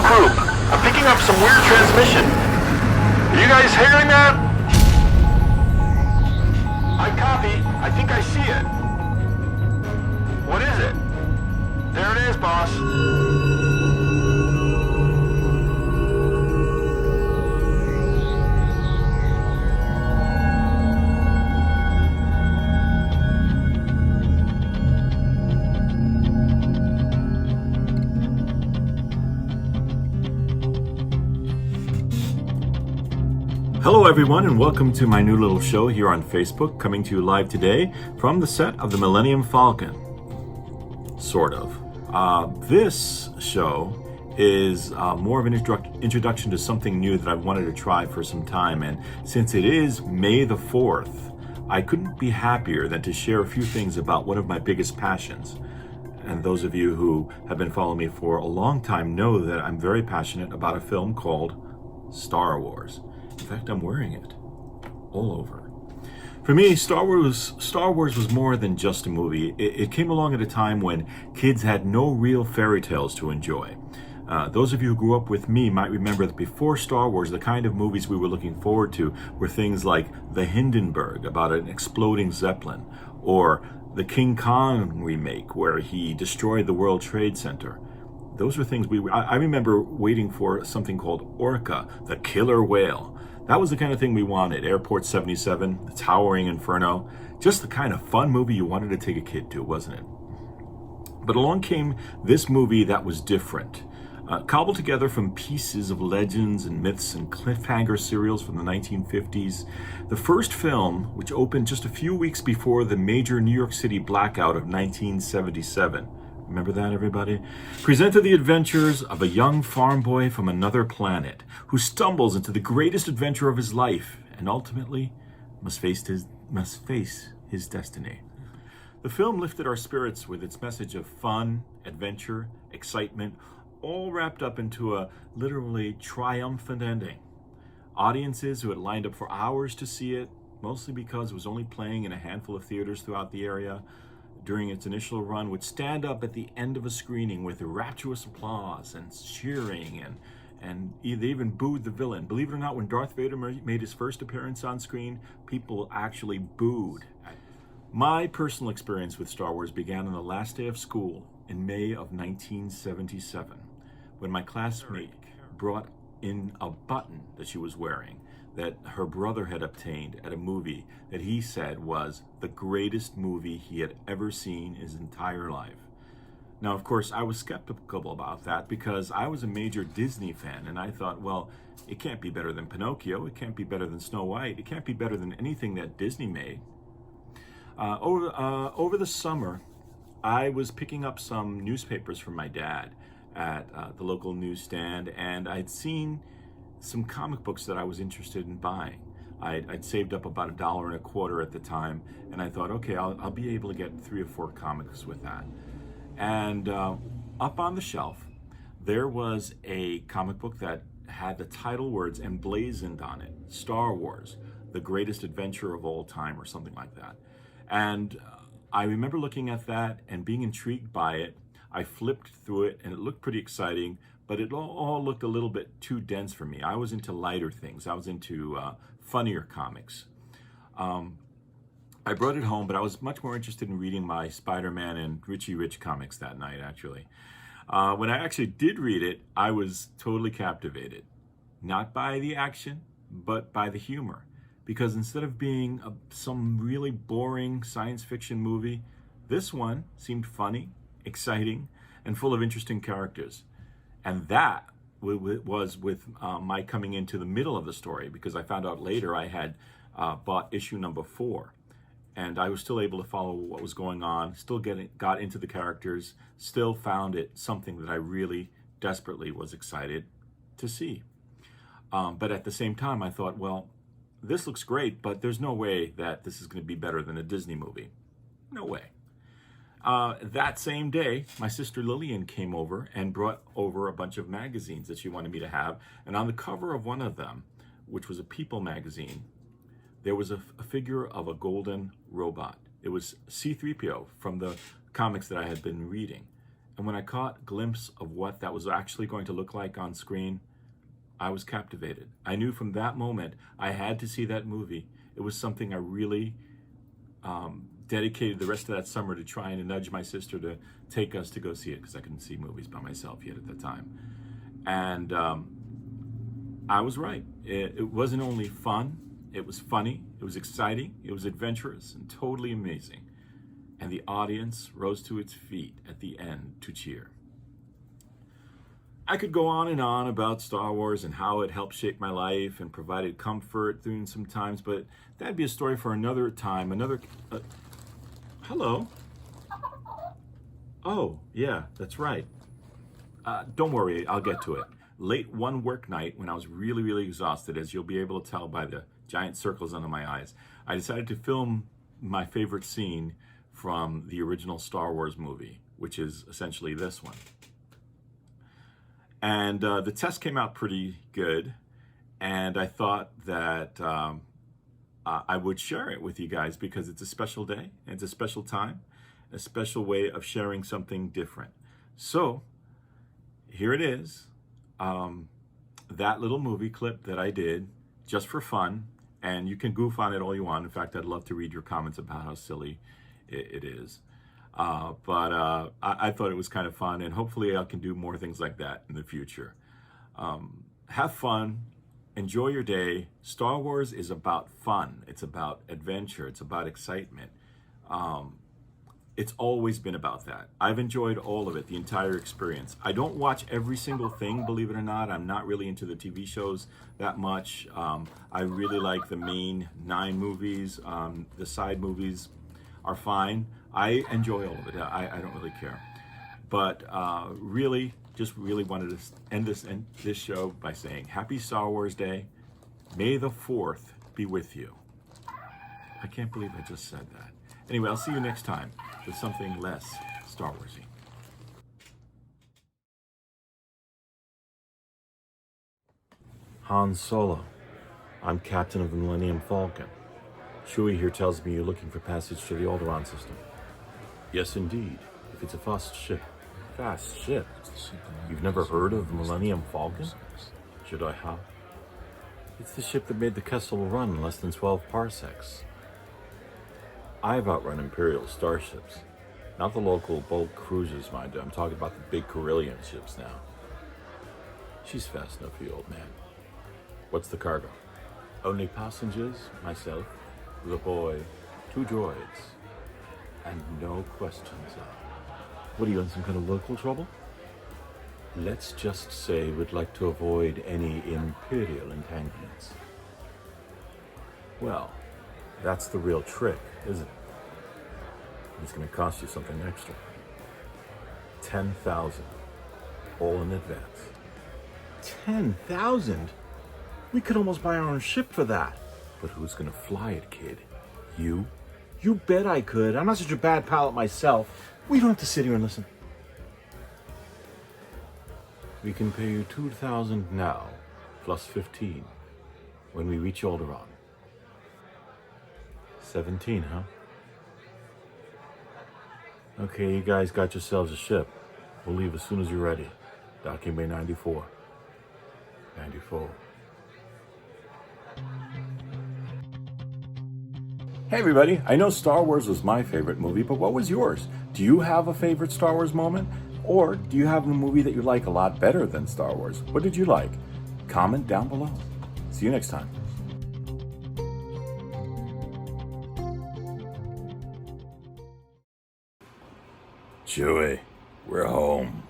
group. I'm picking up some weird transmission. Are you guys hearing that? I copy. I think I see it. What is it? There it is, boss. Hello everyone and welcome to my new little show here on Facebook, coming to you live today from the set of the Millennium Falcon. Sort of. This show is more of an introduction to something new that I've wanted to try for some time, and since it is May the 4th, I couldn't be happier than to share a few things about one of my biggest passions. And those of you who have been following me for a long time know that I'm very passionate about a film called Star Wars. In fact, I'm wearing it all over. For me, Star Wars was more than just a movie. It came along at a time when kids had no real fairy tales to enjoy. Those of you who grew up with me might remember that before Star Wars, the kind of movies we were looking forward to were things like The Hindenburg, about an exploding Zeppelin, or the King Kong remake, where he destroyed the World Trade Center. Those were things I remember waiting for something called Orca, the killer whale. That was the kind of thing we wanted. Airport 77, The Towering Inferno, just the kind of fun movie you wanted to take a kid to, wasn't it? But along came this movie that was different. Cobbled together from pieces of legends and myths and cliffhanger serials from the 1950s, the first film, which opened just a few weeks before the major New York City blackout of 1977, remember that, everybody? Presented the adventures of a young farm boy from another planet who stumbles into the greatest adventure of his life and ultimately must face his destiny. The film lifted our spirits with its message of fun, adventure, excitement, all wrapped up into a literally triumphant ending. Audiences who had lined up for hours to see it, mostly because it was only playing in a handful of theaters throughout the area, during its initial run, would stand up at the end of a screening with rapturous applause and cheering, and they even booed the villain. Believe it or not, when Darth Vader made his first appearance on screen, people actually booed. My personal experience with Star Wars began on the last day of school in May of 1977, when my classmate brought in a button that she was wearing that her brother had obtained at a movie that he said was the greatest movie he had ever seen in his entire life. Now, of course, I was skeptical about that because I was a major Disney fan, and I thought, well, it can't be better than Pinocchio, it can't be better than Snow White, it can't be better than anything that Disney made. Over the summer, I was picking up some newspapers from my dad at the local newsstand, and I'd seen some comic books that I was interested in buying. I'd saved up about $1.25 at the time, and I thought, okay, I'll be able to get 3 or 4 comics with that. And up on the shelf, there was a comic book that had the title words emblazoned on it, Star Wars, the greatest adventure of all time, or something like that. And I remember looking at that and being intrigued by it. I flipped through it, and it looked pretty exciting, but it all looked a little bit too dense for me. I was into lighter things. I was into funnier comics. I brought it home, but I was much more interested in reading my Spider-Man and Richie Rich comics that night, actually. When I actually did read it, I was totally captivated. Not by the action, but by the humor. Because instead of being some really boring science fiction movie, this one seemed funny, exciting, and full of interesting characters. And that was with my coming into the middle of the story, because I found out later I had bought issue number 4. And I was still able to follow what was going on, still got into the characters, still found it something that I really desperately was excited to see. But at the same time, I thought, well, this looks great, but there's no way that this is going to be better than a Disney movie. No way. That same day, my sister Lillian came over and brought over a bunch of magazines that she wanted me to have. And on the cover of one of them, which was a People magazine, there was a figure of a golden robot. It was C-3PO from the comics that I had been reading. And when I caught a glimpse of what that was actually going to look like on screen, I was captivated. I knew from that moment I had to see that movie. It was something I really dedicated the rest of that summer to trying to nudge my sister to take us to go see it, because I couldn't see movies by myself yet at the time. And I was right. It wasn't only fun, it was funny, it was exciting, it was adventurous and totally amazing. And the audience rose to its feet at the end to cheer. I could go on and on about Star Wars and how it helped shape my life and provided comfort during some times, but that'd be a story for another time. Hello? Oh, yeah, that's right. Don't worry, I'll get to it. Late one work night, when I was really, really exhausted, as you'll be able to tell by the giant circles under my eyes, I decided to film my favorite scene from the original Star Wars movie, which is essentially this one. And the test came out pretty good, and I thought that I would share it with you guys because it's a special day, and it's a special time, a special way of sharing something different. So here it is, that little movie clip that I did just for fun, and you can goof on it all you want. In fact, I'd love to read your comments about how silly it is. But I thought it was kind of fun, and hopefully I can do more things like that in the future. Have fun, enjoy your day. Star Wars is about fun. It's about adventure. It's about excitement. It's always been about that. I've enjoyed all of it, the entire experience. I don't watch every single thing, believe it or not. I'm not really into the TV shows that much. I really like the main 9 movies. The side movies are fine. I enjoy all of it. I don't really care. But really wanted to end this show by saying Happy Star Wars Day. May the 4th be with you. I can't believe I just said that. Anyway, I'll see you next time with something less Star Warsy. Han Solo. I'm captain of the Millennium Falcon. Chewie here tells me you're looking for passage to the Alderaan system. Yes, indeed. If it's a fast ship. Fast ship? You've never heard of the Millennium Falcon? Should I have? It's the ship that made the Kessel Run in less than 12 parsecs. I've outrun Imperial starships. Not the local bulk cruisers, mind you. I'm talking about the big Corellian ships now. She's fast enough for you, old man. What's the cargo? Only passengers, myself, the boy, 2 droids, and no questions asked. What, are you in some kind of local trouble? Let's just say we'd like to avoid any Imperial entanglements. Well, that's the real trick, isn't it? It's going to cost you something extra. 10,000, all in advance. 10,000? We could almost buy our own ship for that. But who's going to fly it, kid? You? You bet I could. I'm not such a bad pilot myself. We don't have to sit here and listen. We can pay you 2,000 now, plus 15, when we reach Alderaan. 17, huh? Okay, you guys got yourselves a ship. We'll leave as soon as you're ready. Docking Bay 94. 94. Hey everybody, I know Star Wars was my favorite movie, but what was yours? Do you have a favorite Star Wars moment? Or do you have a movie that you like a lot better than Star Wars? What did you like? Comment down below. See you next time. Chewie, we're home.